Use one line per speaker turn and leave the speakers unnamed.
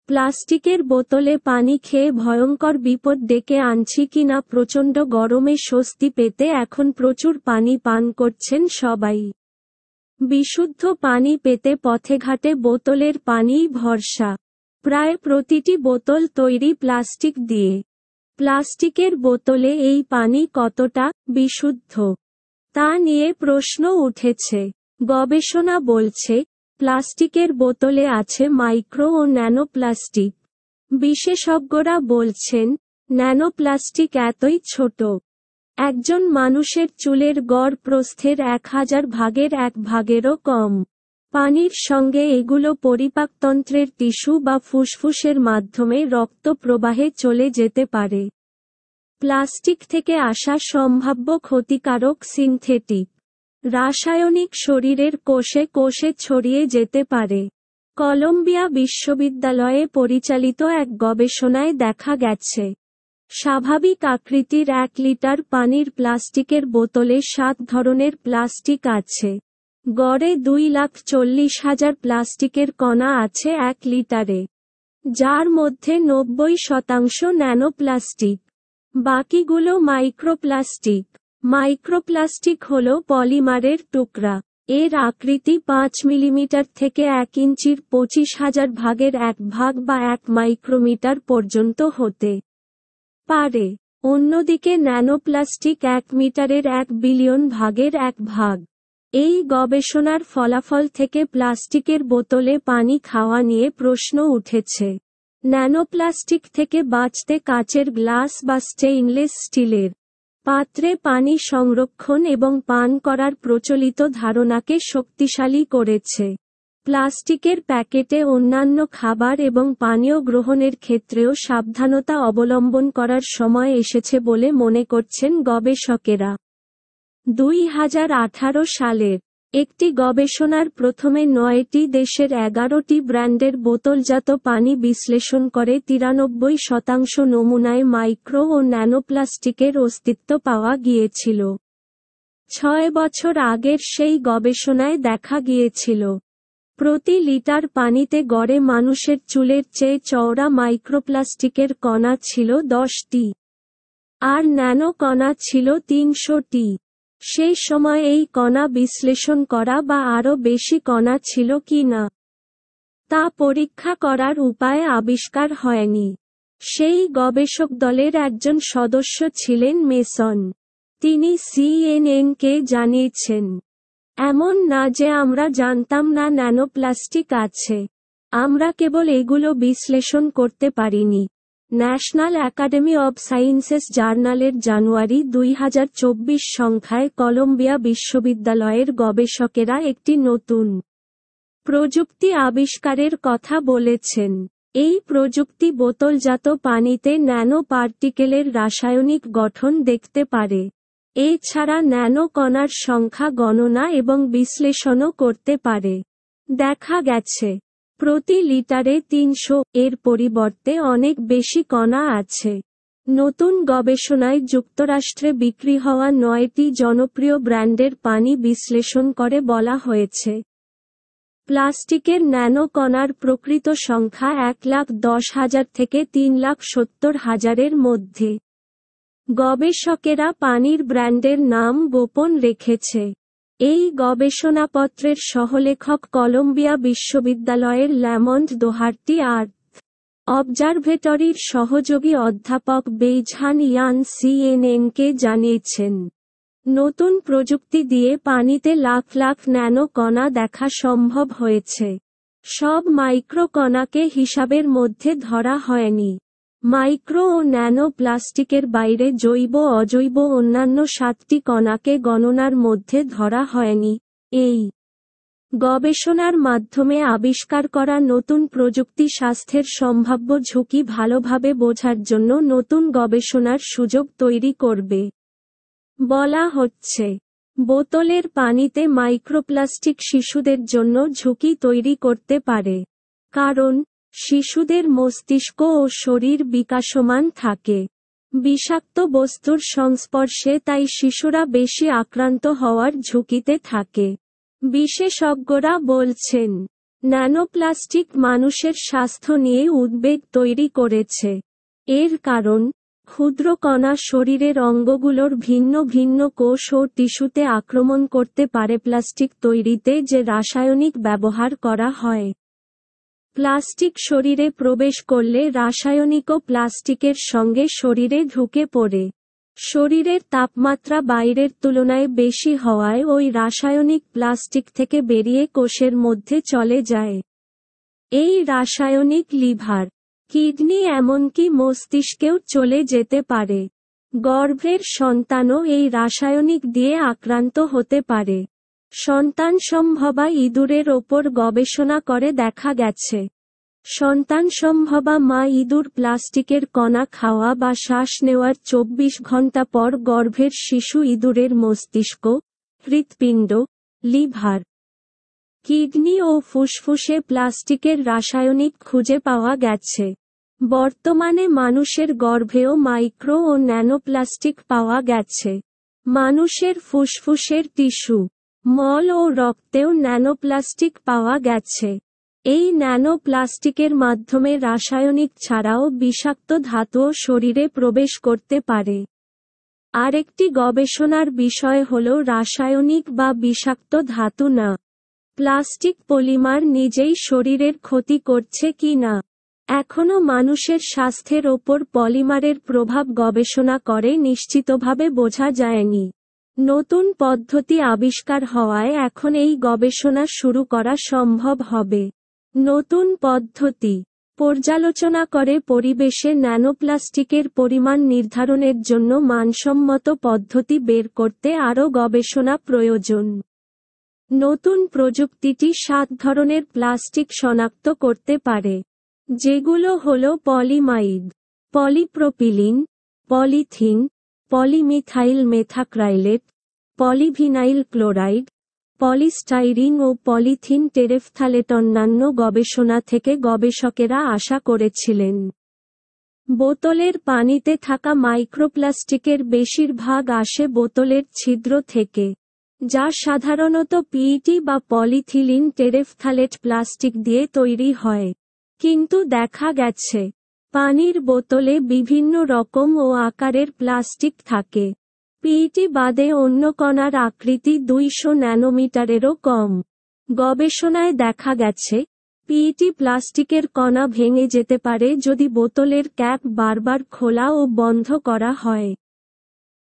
প্লাস্টিকের বোতলে পানি খেয়ে ভয়ঙ্কর বিপদ ডেকে আনছি কিনা। প্রচণ্ড গরমে স্বস্তি পেতে এখন প্রচুর পানি পান করছেন সবাই। বিশুদ্ধ পানি পেতে পথে ঘাটে বোতলের পানিই ভরসা। প্রায় প্রতিটি বোতল তৈরি প্লাস্টিক দিয়ে। প্লাস্টিকের বোতলে এই পানি কতটা বিশুদ্ধ তা নিয়ে প্রশ্ন উঠেছে। গবেষণা বলছে, প্লাস্টিকের বোতলে আছে মাইক্রো ও ন্যানোপ্লাস্টিক। বিশেষজ্ঞরা বলছেন, ন্যানোপ্লাস্টিক এতই ছোট, একজন মানুষের চুলের গড় প্রস্থের 1000 ভাগের 1 ভাগেরও কম। পানির সঙ্গে এগুলো পরিপাকতন্ত্রের টিস্যু বা ফুসফুসের মাধ্যমে রক্ত প্রবাহে চলে যেতে পারে। প্লাস্টিক থেকে আসা সম্ভাব্য ক্ষতিকারক সিনথেটিক রাসায়নিক শরীরের কোষে কোষে ছড়িয়ে যেতে পারে। কলম্বিয়া বিশ্ববিদ্যালয়ে পরিচালিত এক গবেষণায় দেখা গেছে, স্বাভাবিক আকৃতির 1 লিটার পানির প্লাস্টিকের বোতলে 7 ধরনের প্লাস্টিক আছে। গড়ে 2,40,000 প্লাস্টিকের কণা আছে 1 লিটারে, যার মধ্যে 90% ন্যানোপ্লাস্টিক। বাকিগুলো মাইক্রোপ্লাস্টিক। মাইক্রোপ্লাস্টিক হল পলিমারের টুকরা। এর আকৃতি 5 মিলিমিটার থেকে 1 ইঞ্চির 25,000 ভাগের 1 ভাগ বা 1 মাইক্রোমিটার পর্যন্ত হতে পারে। অন্যদিকে ন্যানোপ্লাস্টিক 1 মিটারের 1 বিলিয়ন ভাগের 1 ভাগ। এই গবেষণার ফলাফল থেকে প্লাস্টিকের বোতলে পানি খাওয়া নিয়ে প্রশ্ন উঠেছে। ন্যানোপ্লাস্টিক থেকে বাঁচতে কাচের গ্লাস বা স্টেইনলেস স্টিলের পাত্রে পানি সংরক্ষণ এবং পান করার প্রচলিত ধারণাকে শক্তিশালী করেছে। প্লাস্টিকের প্যাকেটে অন্যান্য খাবার এবং পানীয় গ্রহণের ক্ষেত্রেও সাবধানতা অবলম্বন করার সময় এসেছে বলে মনে করছেন গবেষকেরা। 2018 সালের একটি গবেষণার প্রথমে 9টি দেশের 11টি ব্র্যান্ডের বোতলজাত পানি বিশ্লেষণ করে 93% নমুনায় মাইক্রো ও ন্যানোপ্লাস্টিকের অস্তিত্ব পাওয়া গিয়েছিল। 6 বছর আগের সেই গবেষণায় দেখা গিয়েছিল, প্রতি লিটার পানিতে গড়ে মানুষের চুলের চেয়ে চওড়া মাইক্রোপ্লাস্টিকের কণা ছিল 10টি, আর ন্যানো কণা ছিল 300টি। সেই সময় এই কণা বিশ্লেষণ করা বা আরও বেশি কণা ছিল কি না তা পরীক্ষা করার উপায় আবিষ্কার হয়নি। সেই গবেষক দলের একজন সদস্য ছিলেন মেসন। তিনি সিএনএনকে জানিয়েছেন, এমন না যে আমরা জানতাম না ন্যানোপ্লাস্টিক আছে, আমরা কেবল এগুলো বিশ্লেষণ করতে পারিনি। ন্যাশনাল একাডেমি অব সায়েন্সেস জার্নালের জানুয়ারি 2024 সংখ্যায় কলম্বিয়া বিশ্ববিদ্যালয়ের গবেষকেরা একটি নতুন প্রযুক্তি আবিষ্কারের কথা বলেছেন। এই প্রযুক্তি বোতলজাত পানিতে ন্যানো পার্টিকেলের রাসায়নিক গঠন দেখতে পারে। এছাড়া ন্যানো কণার সংখ্যা গণনা এবং বিশ্লেষণও করতে পারে। দেখা গেছে, প্রতি লিটারে 300 এর পরিবর্তে অনেক বেশি কণা আছে। নতুন গবেষণায় যুক্তরাষ্ট্রে বিক্রি হওয়া 9টি জনপ্রিয় ব্র্যান্ডের পানি বিশ্লেষণ করে বলা হয়েছে, প্লাস্টিকের ন্যানো কণার প্রকৃত সংখ্যা 1,10,000 থেকে 3,70,000-এর মধ্যে। গবেষকেরা পানির ব্র্যান্ডের নাম গোপন রেখেছে। এই গবেষণাপত্রের সহলেখক কলম্বিয়া বিশ্ববিদ্যালয়ের ল্যামন্ড দোহার্টি আর্থ অবজারভেটরির সহযোগী অধ্যাপক বেইঝান ইয়ান সিএনএনকে জানিয়েছেন, নতুন প্রযুক্তি দিয়ে পানিতে লাখ লাখ ন্যানো কণা দেখা সম্ভব হয়েছে। সব মাইক্রো কণাকে হিসাবের মধ্যে ধরা হয়নি। মাইক্রো ও ন্যানো প্লাস্টিকের বাইরে জৈব অজৈব অন্যান্য 7টি কণাকে গণনার মধ্যে ধরা হয়নি। এই গবেষণার মাধ্যমে আবিষ্কার করা নতুন প্রযুক্তি স্বাস্থ্যের সম্ভাব্য ঝুঁকি ভালোভাবে বোঝার জন্য নতুন গবেষণার সুযোগ তৈরি করবে। বলা হচ্ছে, বোতলের পানিতে মাইক্রোপ্লাস্টিক শিশুদের জন্য ঝুঁকি তৈরি করতে পারে, কারণ শিশুদের মস্তিষ্ক ও শরীর বিকাশমান থাকে বিষাক্ত বস্তুর সংস্পর্শে, তাই শিশুরা বেশি আক্রান্ত হওয়ার ঝুঁকিতে থাকে। বিশেষজ্ঞরা বলছেন, ন্যানোপ্লাস্টিক মানুষের স্বাস্থ্য নিয়ে উদ্বেগ তৈরি করেছে। এর কারণ, ক্ষুদ্র কণা শরীরের অঙ্গগুলোর ভিন্ন ভিন্ন কোষ ও টিস্যুতে আক্রমণ করতে পারে প্লাস্টিক তৈরিতে যে রাসায়নিক ব্যবহার করা হয়। প্লাস্টিক শরীরে প্রবেশ করলে রাসায়নিকও প্লাস্টিকের সঙ্গে শরীরে ঢুকে পড়ে। শরীরের তাপমাত্রা বাইরের তুলনায় বেশি হওয়ায় ওই রাসায়নিক প্লাস্টিক থেকে বেরিয়ে কোষের মধ্যে চলে যায়। এই রাসায়নিক লিভার, কিডনি এমনকি মস্তিষ্কেও চলে যেতে পারে। গর্ভের সন্তানও এই রাসায়নিক দিয়ে আক্রান্ত হতে পারে। সন্তানসম্ভবা ইঁদুরের ওপর গবেষণা করে দেখা গেছে, সন্তানসম্ভবা মা ইঁদুর প্লাস্টিকের কণা খাওয়া বা শ্বাস নেওয়ার 24 ঘন্টা পর গর্ভের শিশু ইঁদুরের মস্তিষ্ক, হৃৎপিণ্ড, লিভার, কিডনি ও ফুসফুসে প্লাস্টিকের রাসায়নিক খুঁজে পাওয়া গেছে। বর্তমানে মানুষের গর্ভেও মাইক্রো ও ন্যানোপ্লাস্টিক পাওয়া গেছে। মানুষের ফুসফুসের টিস্যু, মল ও রক্তেও ন্যানোপ্লাস্টিক পাওয়া গেছে। এই ন্যানোপ্লাস্টিকের মাধ্যমে রাসায়নিক ছাড়াও বিষাক্ত ধাতুও শরীরে প্রবেশ করতে পারে। আরেকটি গবেষণার বিষয় হল রাসায়নিক বা বিষাক্ত ধাতু না, প্লাস্টিক পলিমার নিজেই শরীরের ক্ষতি করছে কি না। এখনও মানুষের স্বাস্থ্যের ওপর পলিমারের প্রভাব গবেষণা করে নিশ্চিতভাবে বোঝা যায়নি। নতুন পদ্ধতি আবিষ্কার হওয়ায় এখন এই গবেষণা শুরু করা সম্ভব হবে। নতুন পদ্ধতি পর্যালোচনা করে পরিবেশে ন্যানোপ্লাস্টিকের পরিমাণ নির্ধারণের জন্য মানসম্মত পদ্ধতি বের করতে আরও গবেষণা প্রয়োজন। নতুন প্রযুক্তিটি 7 ধরনের প্লাস্টিক শনাক্ত করতে পারে, যেগুলো হল polyamide, polypropylene, polythene, polymethyl methacrylate, polyvinyl chloride, polystyrene ও পলিথিন টেরেফথ্যালেট। অন্যান্য গবেষণা থেকে গবেষকেরা আশা করেছিলেন, বোতলের পানিতে থাকা মাইক্রোপ্লাস্টিকের বেশিরভাগ আসে বোতলের ছিদ্র থেকে, যা সাধারণত পিইটি বা পলিথিলিন টেরেফথ্যালেট প্লাস্টিক দিয়ে তৈরি হয়। কিন্তু দেখা গেছে, পানির বোতলে বিভিন্ন রকম ও আকারের প্লাস্টিক থাকে। পিইটি বাদে অন্য কণার আকৃতি 200 ন্যানোমিটারেরও কম। গবেষণায় দেখা গেছে, পিইটি প্লাস্টিকের কণা ভেঙে যেতে পারে যদি বোতলের ক্যাপ বারবার খোলা ও বন্ধ করা হয়।